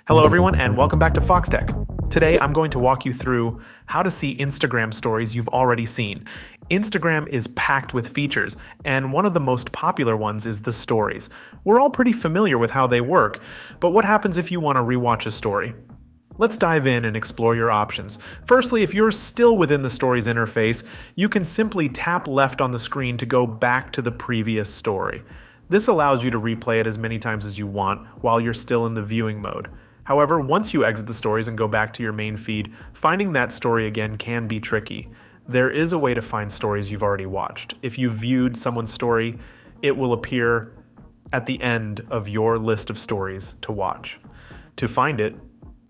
Hello everyone and welcome back to Foxtecc. Today I'm going to walk you through how to see Instagram stories you've already seen. Instagram is packed with features, and one of the most popular ones is the stories. We're all pretty familiar with how they work, but what happens if you want to rewatch a story? Let's dive in and explore your options. Firstly, if you're still within the stories interface, you can simply tap left on the screen to go back to the previous story. This allows you to replay it as many times as you want while you're still in the viewing mode. However, once you exit the stories and go back to your main feed, finding that story again can be tricky. There is a way to find stories you've already watched. If you viewed someone's story, it will appear at the end of your list of stories to watch. To find it,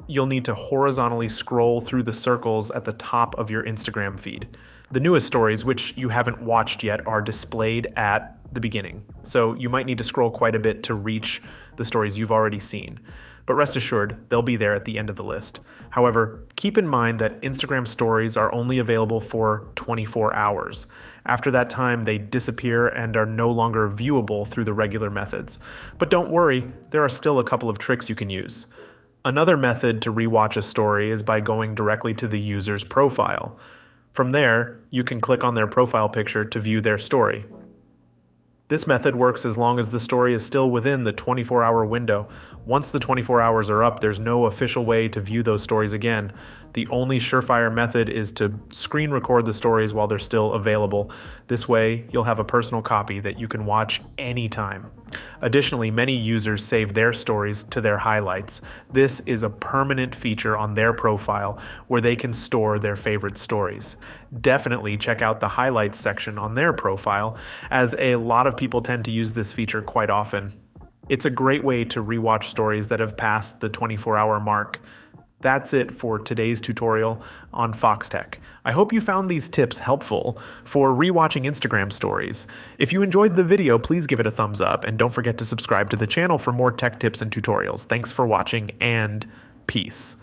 you'll need to horizontally scroll through the circles at the top of your Instagram feed. The newest stories, which you haven't watched yet, are displayed at the beginning, so you might need to scroll quite a bit to reach the stories you've already seen. But rest assured, they'll be there at the end of the list. However, keep in mind that Instagram stories are only available for 24 hours. After that time, they disappear and are no longer viewable through the regular methods. But don't worry, there are still a couple of tricks you can use. Another method to rewatch a story is by going directly to the user's profile. From there, you can click on their profile picture to view their story. This method works as long as the story is still within the 24-hour window. Once the 24 hours are up, there's no official way to view those stories again. The only surefire method is to screen record the stories while they're still available. This way, you'll have a personal copy that you can watch anytime. Additionally, many users save their stories to their highlights. This is a permanent feature on their profile where they can store their favorite stories. Definitely check out the highlights section on their profile, as a lot of people tend to use this feature quite often. It's a great way to rewatch stories that have passed the 24-hour mark. That's it for today's tutorial on Foxtecc. I hope you found these tips helpful for rewatching Instagram stories. If you enjoyed the video, please give it a thumbs up and don't forget to subscribe to the channel for more tech tips and tutorials. Thanks for watching and peace.